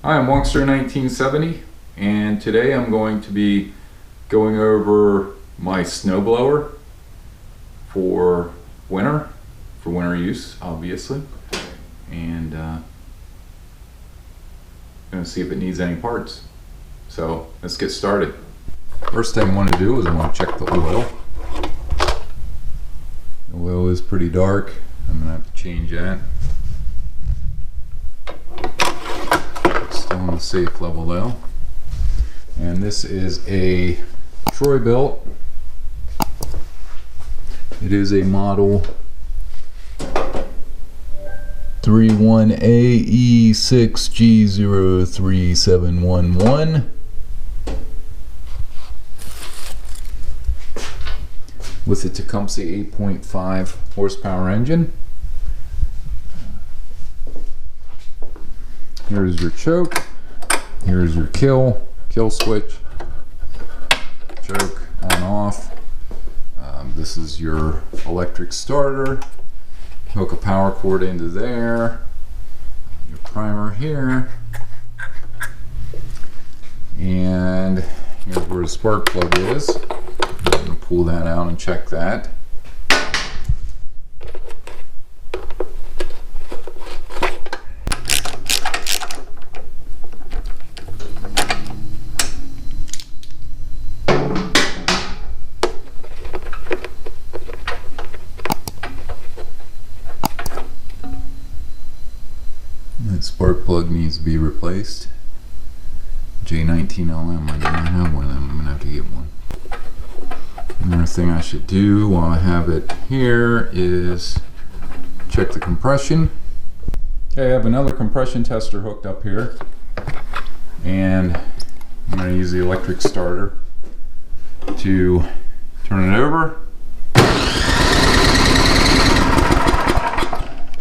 Hi, I'm Wongster 1970, and today I'm going to be going over my snowblower for winter use, obviously, and going to see if it needs any parts. So let's get started. First thing I want to do is I want to check the oil. The oil is pretty dark. I'm going to have to change that. Still on the safe level though. And this is a Troy belt. It is a model 31AE6G03711 with a Tecumseh 8.5 horsepower engine. Here's your choke. Here's your kill switch. Choke on off. This is your electric starter. Hook a power cord into there. Your primer here. And here's where the spark plug is. I'm going to pull that out and check that. That spark plug needs to be replaced. J19LM, I do not have one of them. I'm going to have to get one. Another thing I should do while I have it here is check the compression. Okay, I have another compression tester hooked up here, and I'm going to use the electric starter to turn it over.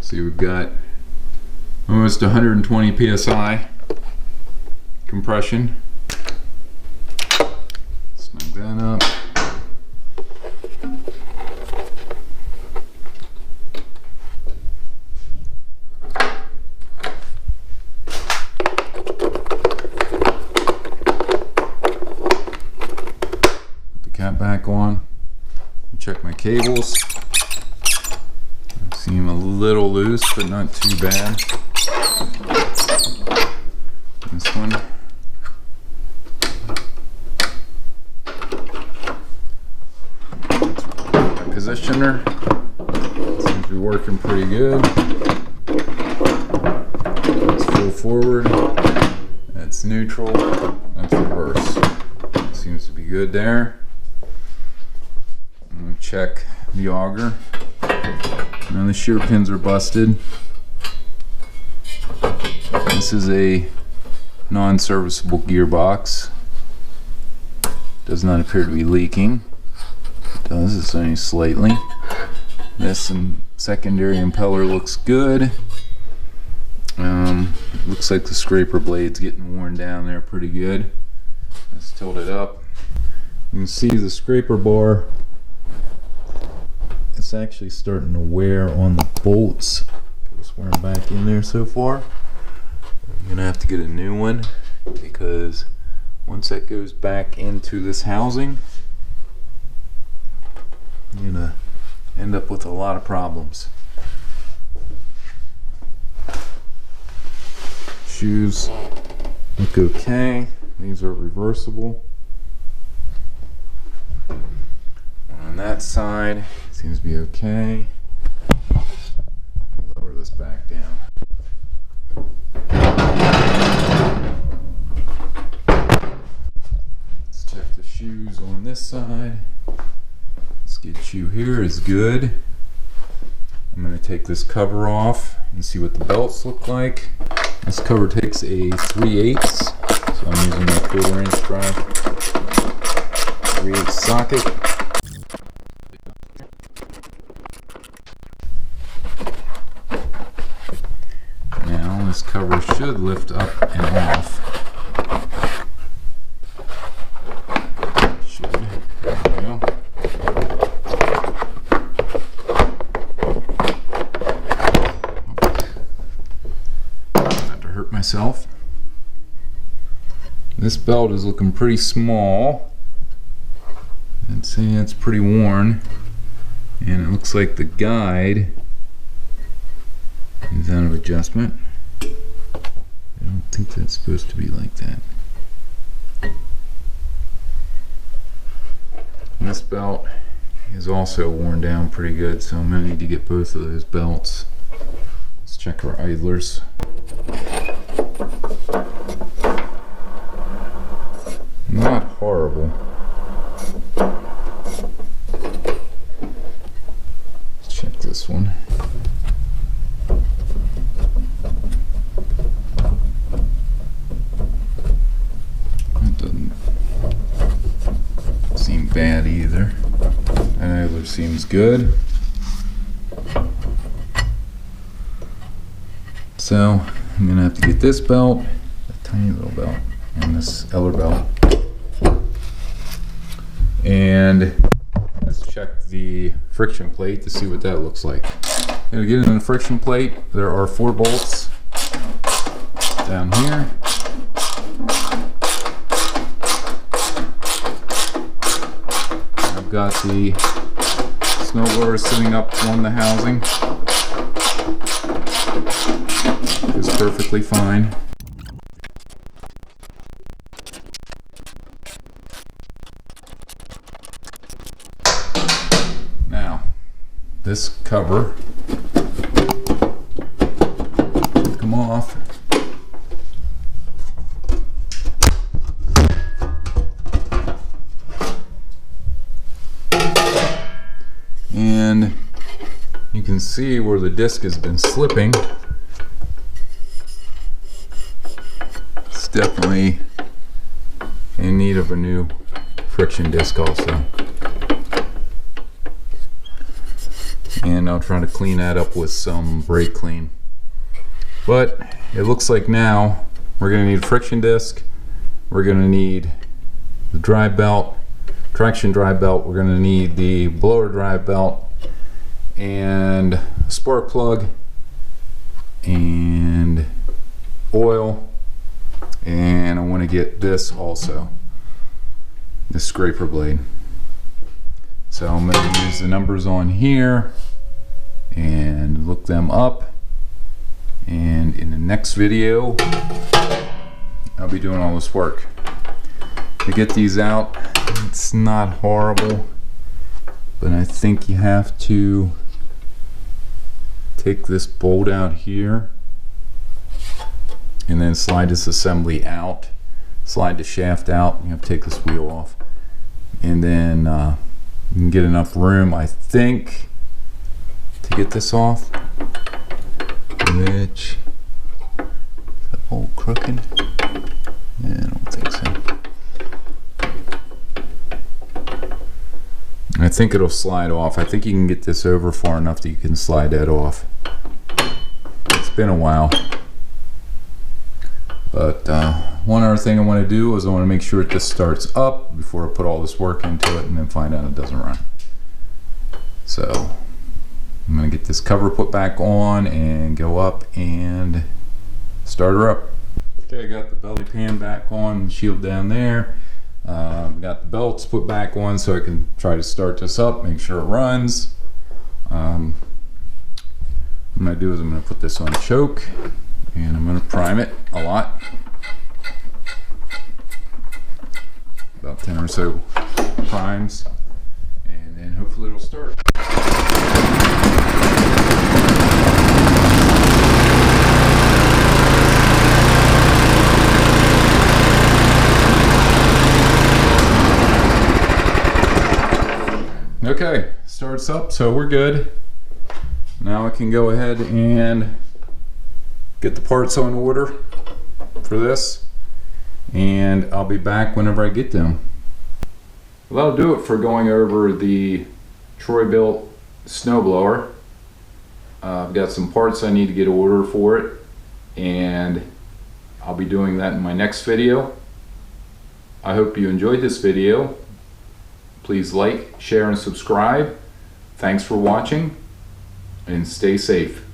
See, we've got almost 120 psi compression. Snug that up. Put the cap back on. Check my cables. They seem a little loose, but not too bad. This one. Positioner seems to be working pretty good. That's full forward. That's neutral. That's reverse. Seems to be good there. I'm going to check the auger. Now the shear pins are busted. This is a non-serviceable gearbox. Does not appear to be leaking. It does, it's only slightly. This secondary impeller looks good. Looks like the scraper blade's getting worn down there pretty good. Let's tilt it up. You can see the scraper bar. It's actually starting to wear on the bolts. It's wearing back in there so far. I'm gonna have to get a new one because once that goes back into this housing, I'm gonna end up with a lot of problems. Shoes look okay. These are reversible. On that side, seems to be okay. Lower this back down. Let's check the shoes on this side. This good shoe here is good. I'm going to take this cover off and see what the belts look like. This cover takes a 3/8, so I'm using my 1/4" drive 3/8 socket. Now this cover should lift up and off. Should. There we go. Not to hurt myself. This belt is looking pretty small. And see, it's pretty worn. And it looks like the guide is out of adjustment. I don't think that's supposed to be like that. This belt is also worn down pretty good, so I'm gonna need to get both of those belts. Let's check our idlers. Not horrible. Let's check this one. That doesn't seem bad either. That idler seems good. So I'm gonna have to get this belt, a tiny little belt, and this other belt. And let's check the friction plate to see what that looks like. Gonna get in the friction plate. There are 4 bolts down here. I've got the snowblower sitting up on the housing. It's perfectly fine. Now, this cover, come off. And you can see where the disc has been slipping. It's definitely in need of a new friction disc also. And I'll try to clean that up with some brake clean. But it looks like now we're going to need a friction disc, we're going to need the drive belt, traction drive belt, we're going to need the blower drive belt, and a spark plug, and oil, and I want to get this also, the scraper blade. So I'm going to use the numbers on here and look them up, and in the next video I'll be doing all this work to get these out. It's not horrible, but I think you have to take this bolt out here and then slide this assembly out, slide the shaft out. You have to take this wheel off, and then you can get enough room, I think, to get this off. Which, is that bolt crooked? Yeah, I don't think so. I think it'll slide off. I think you can get this over far enough that you can slide that off. It's been a while. But one other thing I want to do is I want to make sure that this starts up before I put all this work into it and then find out it doesn't run. So I'm going to get this cover put back on and go up and start her up. Okay, I got the belly pan back on, shield down there. Got the belts put back on so I can try to start this up, make sure it runs. What I'm going to do is I'm going to put this on choke, and I'm going to prime it a lot. About 10 or so primes, and then hopefully it'll start. Okay, starts up, so we're good. Now I can go ahead and get the parts on order for this, and I'll be back whenever I get them. Well, that'll do it for going over the Troy-Bilt snowblower. I've got some parts I need to get ordered for it, and I'll be doing that in my next video. I hope you enjoyed this video. Please like, share, and subscribe. Thanks for watching, and stay safe.